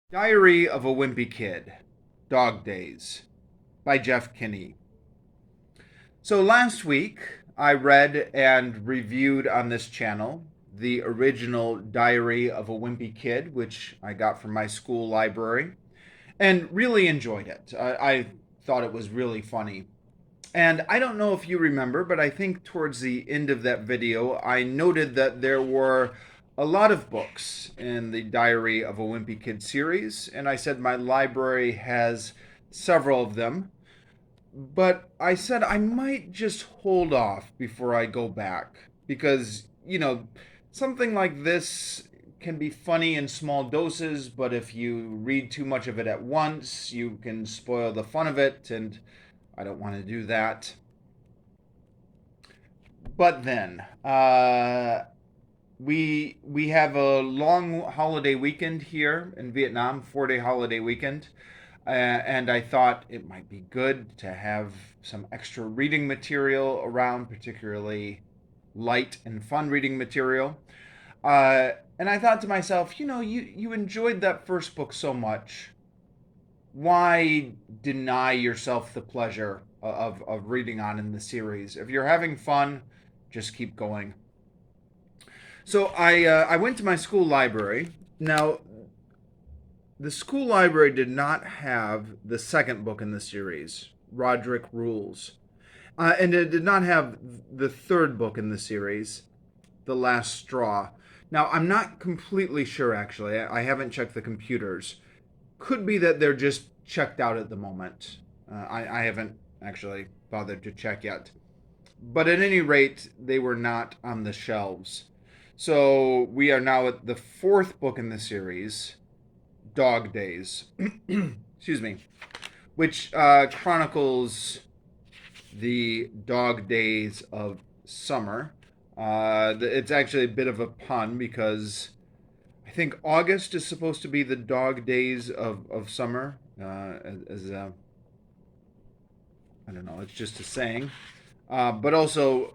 Diary of a Wimpy Kid, Dog Days, by Jeff Kinney. So last week, I read and reviewed on this channel the original Diary of a Wimpy Kid, which I got from my school library, and really enjoyed it. I thought it was really funny. And I don't know if you remember, but I think towards the end of that video, I noted that there were a lot of books in the Diary of a Wimpy Kid series, and I said my library has several of them. But I said I might just hold off before I go back because, something like this can be funny in small doses, but if you read too much of it at once, you can spoil the fun of it, and I don't want to do that. But then, we have a long holiday weekend here in Vietnam, 4-day holiday weekend, and I thought it might be good to have some extra reading material around, particularly light and fun reading material. And I thought to myself, you enjoyed that first book so much. Why deny yourself the pleasure of reading on in the series? If you're having fun, just keep going. So I went to my school library. Now, the school library did not have the second book in the series, Roderick Rules. And it did not have the third book in the series, The Last Straw. Now, I'm not completely sure, actually. I haven't checked the computers. Could be that they're just checked out at the moment. I haven't actually bothered to check yet. But at any rate, they were not on the shelves. So we are now at the fourth book in the series, Dog Days. Excuse me. Which chronicles the dog days of summer. It's actually a bit of a pun because I think August is supposed to be the dog days of summer. I don't know, it's just a saying. But also,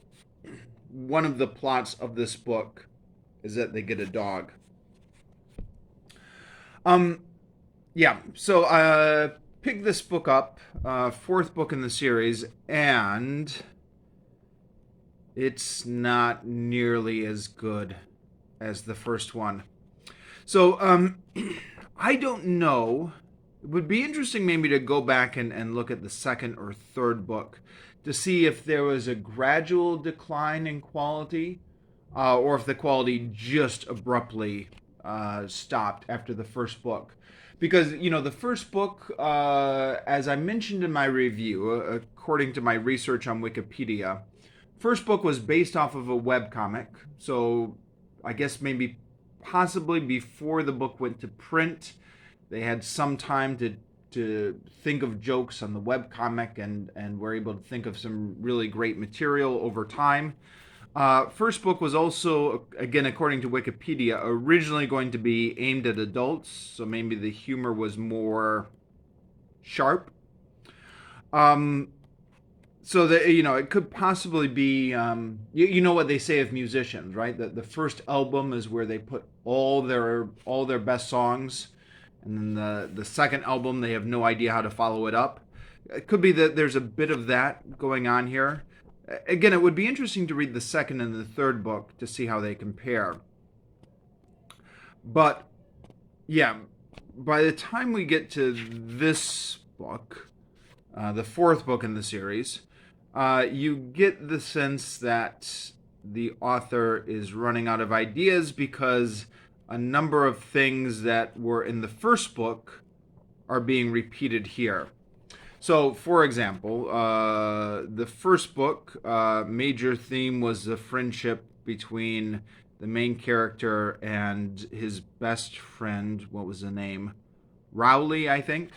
one of the plots of this book is that they get a dog. Um, yeah, so pick this book up, fourth book in the series, and it's not nearly as good as the first one. So, I don't know. It would be interesting maybe to go back and look at the second or third book to see if there was a gradual decline in quality or if the quality just abruptly stopped after the first book. Because, the first book, as I mentioned in my review, according to my research on Wikipedia, first book was based off of a webcomic. So I guess maybe possibly before the book went to print, they had some time to think of jokes on the webcomic and were able to think of some really great material over time. First book was also, again, according to Wikipedia, originally going to be aimed at adults, so maybe the humor was more sharp. So that it could possibly be, you know what they say of musicians, right? That the first album is where they put all their best songs, and then the second album they have no idea how to follow it up. It could be that there's a bit of that going on here. Again, it would be interesting to read the second and the third book to see how they compare. But yeah, by the time we get to this book, the fourth book in the series, you get the sense that the author is running out of ideas because a number of things that were in the first book are being repeated here. So, for example, the first book, major theme was the friendship between the main character and his best friend. What was the name? Rowley, I think.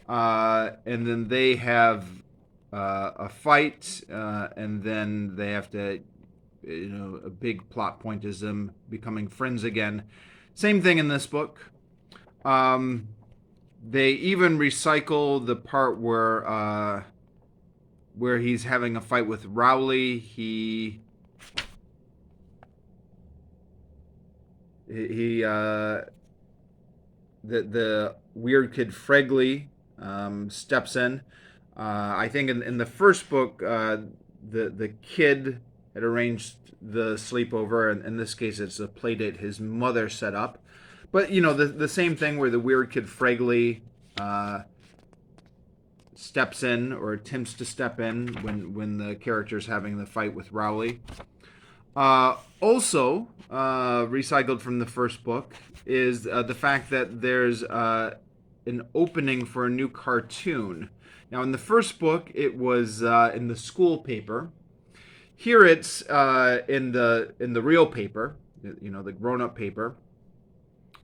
And then they have a fight, and then they have to, a big plot point is them becoming friends again. Same thing in this book. They even recycle the part where he's having a fight with Rowley. He the weird kid Fregley steps in. I think in the first book, the kid had arranged the sleepover, and in this case, it's a play date his mother set up. But the same thing where the weird kid Fregley steps in or attempts to step in when the character's having the fight with Rowley. Also, recycled from the first book is the fact that there's an opening for a new cartoon. Now, in the first book, it was in the school paper. Here, it's in the real paper, the grown-up paper,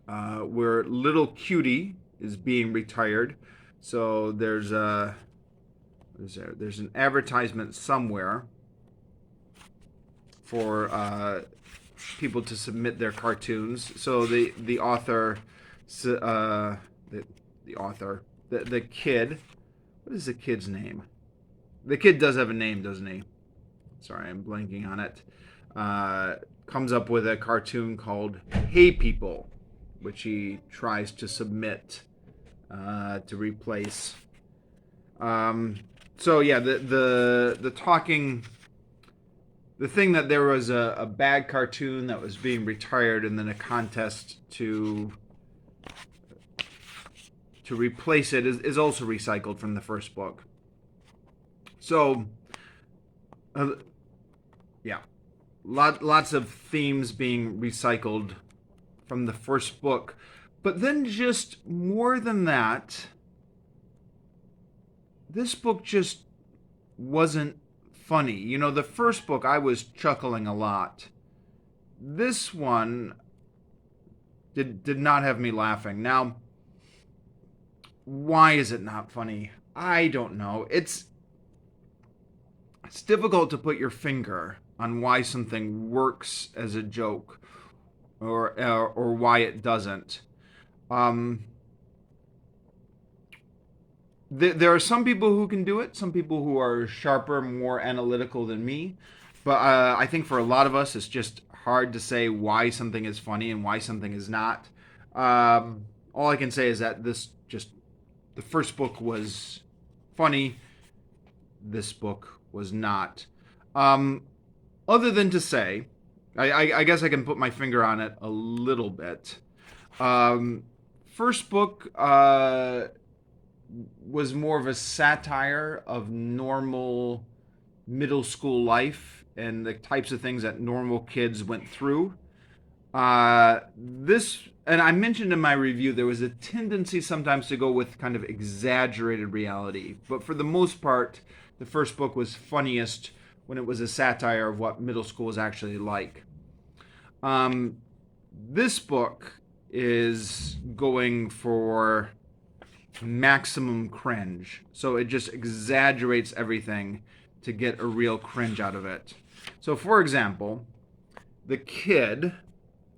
where little Cutie is being retired. So there's an advertisement somewhere for people to submit their cartoons. So the author, the kid, what is the kid's name? The kid does have a name, doesn't he? Sorry, I'm blanking on it. Comes up with a cartoon called Hey People, which he tries to submit to replace. So yeah, the talking, the thing that there was a bad cartoon that was being retired, and then a contest to replace it is also recycled from the first book. So, yeah, lots of themes being recycled from the first book. But then just more than that, this book just wasn't funny. The first book I was chuckling a lot. This one did not have me laughing. Now, why is it not funny? I don't know. It's difficult to put your finger on why something works as a joke or why it doesn't. There are some people who can do it, some people who are sharper, more analytical than me. But I think for a lot of us, it's just hard to say why something is funny and why something is not. All I can say is that the first book was funny. This book was not. Other than to say, I guess I can put my finger on it a little bit. First book was more of a satire of normal middle school life and the types of things that normal kids went through. And I mentioned in my review, there was a tendency sometimes to go with kind of exaggerated reality. But for the most part, the first book was funniest when it was a satire of what middle school is actually like. This book is going for maximum cringe. So it just exaggerates everything to get a real cringe out of it. So, for example, the kid,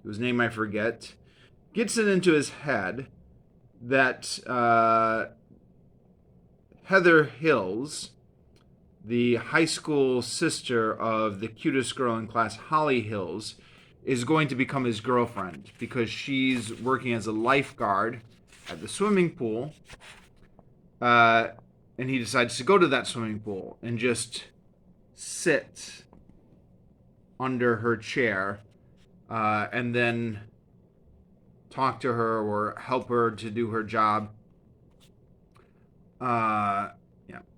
whose name I forget, gets it into his head that Heather Hills, the high school sister of the cutest girl in class, Holly Hills, is going to become his girlfriend because she's working as a lifeguard at the swimming pool. And he decides to go to that swimming pool and just sit under her chair and then talk to her or help her to do her job.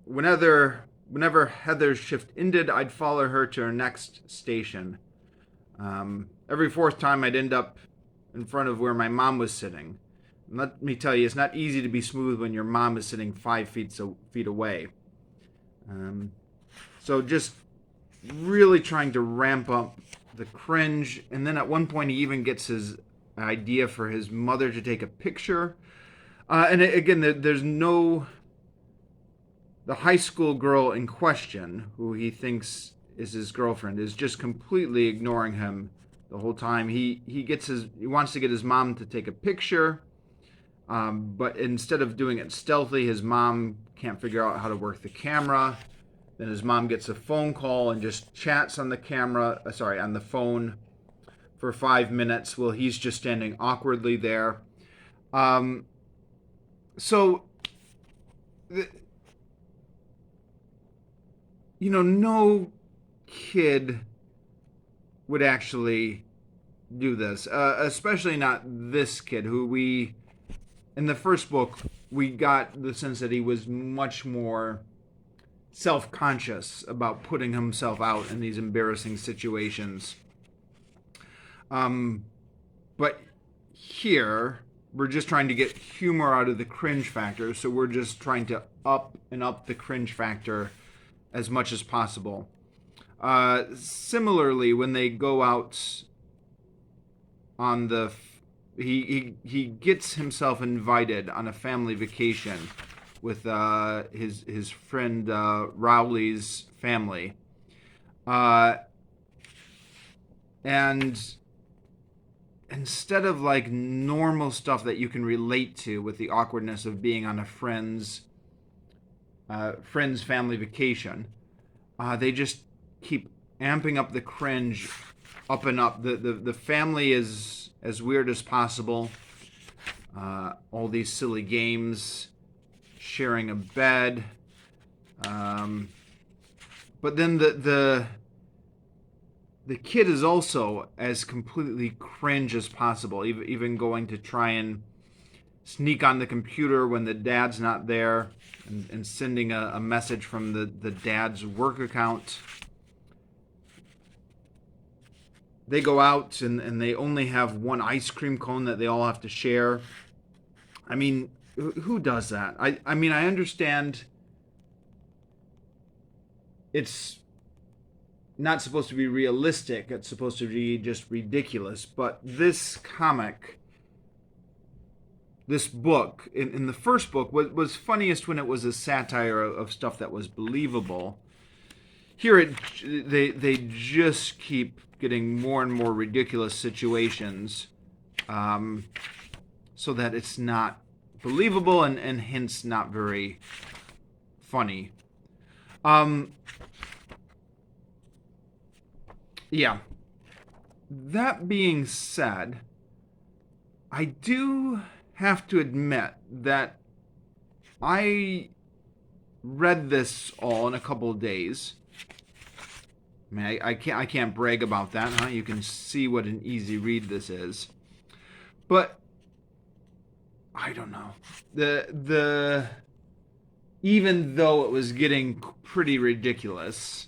Whenever Heather's shift ended, I'd follow her to her next station. Every fourth time I'd end up in front of where my mom was sitting. And let me tell you, it's not easy to be smooth when your mom is sitting 5 feet away. So just really trying to ramp up the cringe. And then at one point he even gets his idea for his mother to take a picture. And again, there's no... The high school girl in question, who he thinks is his girlfriend, is just completely ignoring him the whole time. He wants to get his mom to take a picture, but instead of doing it stealthy, his mom can't figure out how to work the camera. Then his mom gets a phone call and just chats on the phone for 5 minutes while he's just standing awkwardly there. Um, so, the, no kid would actually do this, especially not this kid who in the first book, we got the sense that he was much more self-conscious about putting himself out in these embarrassing situations. But here, we're just trying to get humor out of the cringe factor, so we're just trying to up the cringe factor as much as possible. Similarly, when they go out on the he gets himself invited on a family vacation with his friend Rowley's family, and instead of like normal stuff that you can relate to with the awkwardness of being on a friend's family vacation, they just keep amping up the cringe up and up. The family is as weird as possible. All these silly games, sharing a bed, but then the kid is also as completely cringe as possible, even going to try and sneak on the computer when the dad's not there, and sending a message from the dad's work account. They go out and they only have one ice cream cone that they all have to share. I mean, who does that? I mean, I understand it's not supposed to be realistic. It's supposed to be just ridiculous. But this book, in the first book, was funniest when it was a satire of stuff that was believable. Here, they just keep getting more and more ridiculous situations, so that it's not believable and hence not very funny. Yeah. That being said, I do have to admit that I read this all in a couple of days. I mean, I can't brag about that, huh? You can see what an easy read this is. But I don't know. The even though it was getting pretty ridiculous,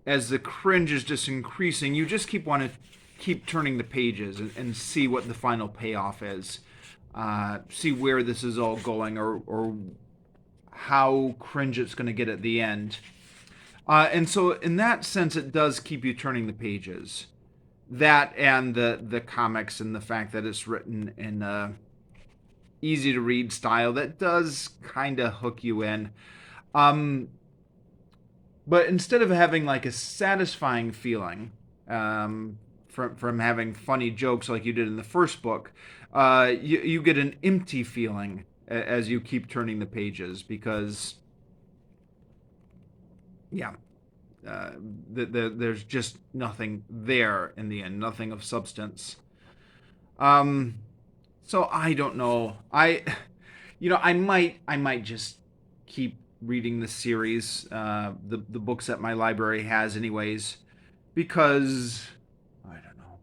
as the cringe is just increasing, you just keep turning the pages and see what the final payoff is. See where this is all going, or how cringe it's going to get at the end. And so, in that sense, it does keep you turning the pages. That and the comics and the fact that it's written in a easy to read style that does kind of hook you in. But instead of having like a satisfying feeling from having funny jokes like you did in the first book, you get an empty feeling as you keep turning the pages, because yeah, there's just nothing there in the end, nothing of substance. So I don't know. I might just keep reading the series, the books that my library has, anyways, because I don't know.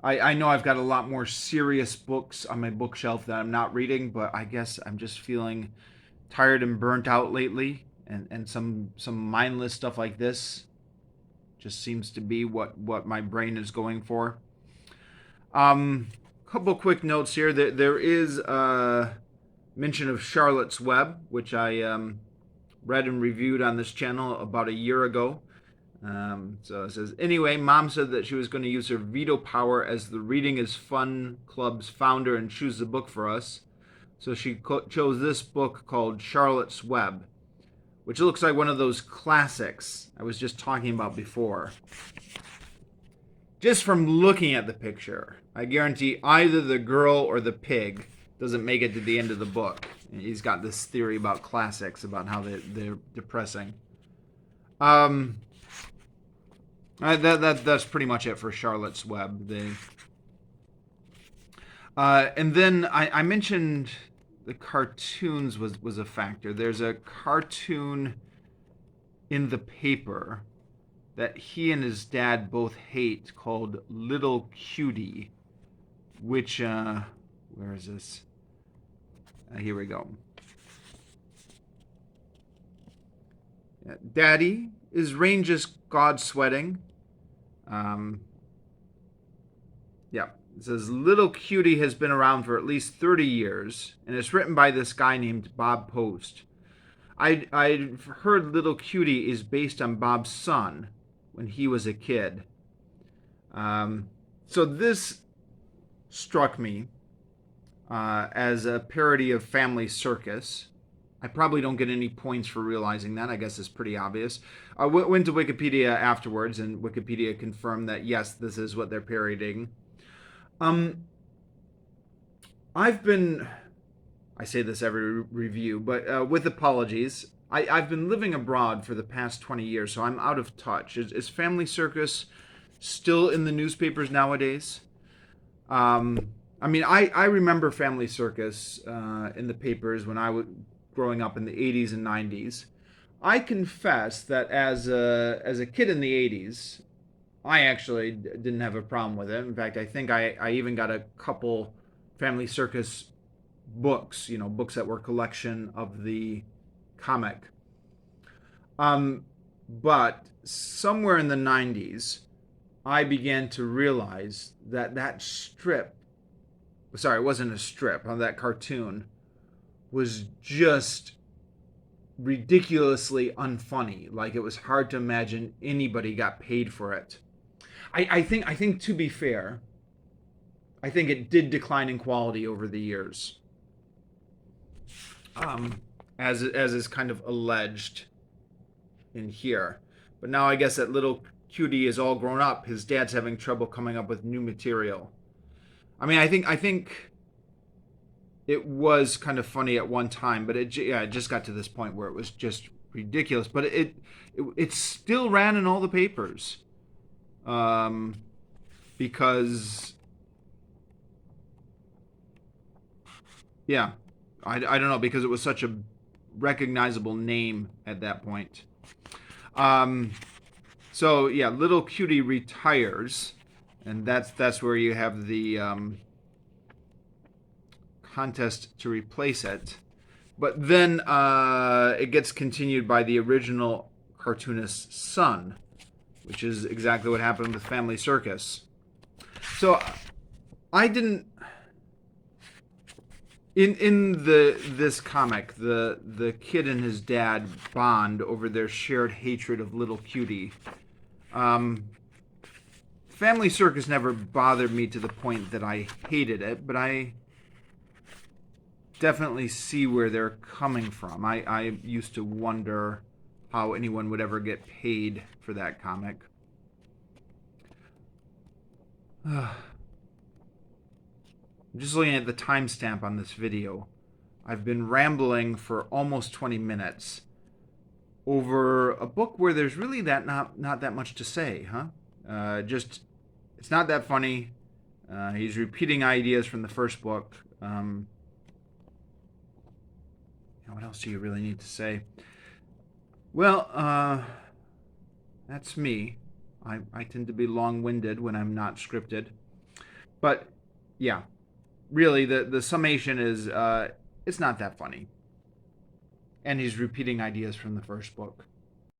I know I've got a lot more serious books on my bookshelf that I'm not reading, but I guess I'm just feeling tired and burnt out lately, and some mindless stuff like this just seems to be what my brain is going for. Couple quick notes here. There is a mention of Charlotte's Web, which I read and reviewed on this channel about a year ago. So it says, anyway, Mom said that she was going to use her veto power as the Reading is Fun Club's founder and choose the book for us. So she chose this book called Charlotte's Web, which looks like one of those classics I was just talking about before. Just from looking at the picture, I guarantee either the girl or the pig doesn't make it to the end of the book. And he's got this theory about classics, about how they're depressing. That's pretty much it for Charlotte's Web. And then I mentioned the cartoons was a factor. There's a cartoon in the paper that he and his dad both hate called Little Cutie, which, where is this? Here we go. Daddy, is rain just God sweating? Um, yeah. It says Little Cutie has been around for at least 30 years, and it's written by this guy named Bob Post. I've heard Little Cutie is based on Bob's son when he was a kid. Um, so this struck me as a parody of Family Circus. I probably don't get any points for realizing that. I guess it's pretty obvious. I went to Wikipedia afterwards, and Wikipedia confirmed that yes, this is what they're parodying. Um, I've been, I say this every review, but with apologies, I've been living abroad for the past 20 years, so I'm out of touch. Is Family Circus still in the newspapers nowadays? I mean, I remember Family Circus in the papers when I was growing up in the 80s and 90s. I confess that as a kid in the 80s, I actually didn't have a problem with it. In fact, I think I even got a couple Family Circus books, books that were collection of the comic. Um, but somewhere in the 90s, I began to realize that that strip, sorry, it wasn't a strip, that cartoon was just ridiculously unfunny. Like it was hard to imagine anybody got paid for it. I think to be fair, I think it did decline in quality over the years, as is kind of alleged in here. But now I guess that Little Cutie is all grown up. His dad's having trouble coming up with new material. I mean, I think it was kind of funny at one time, but it just got to this point where it was just ridiculous. But it still ran in all the papers, because yeah, I don't know, because it was such a recognizable name at that point. Um, so yeah, Little Cutie retires, and that's where you have the contest to replace it. But then it gets continued by the original cartoonist's son, which is exactly what happened with Family Circus. So I didn't in this comic, the kid and his dad bond over their shared hatred of Little Cutie. Family Circus never bothered me to the point that I hated it, but I definitely see where they're coming from. I used to wonder how anyone would ever get paid for that comic. I'm just looking at the timestamp on this video. I've been rambling for almost 20 minutes over a book where there's really not that much to say, huh? Just it's not that funny. He's repeating ideas from the first book. What else do you really need to say? Well, that's me. I tend to be long-winded when I'm not scripted. But yeah, really, the summation is it's not that funny. And he's repeating ideas from the first book.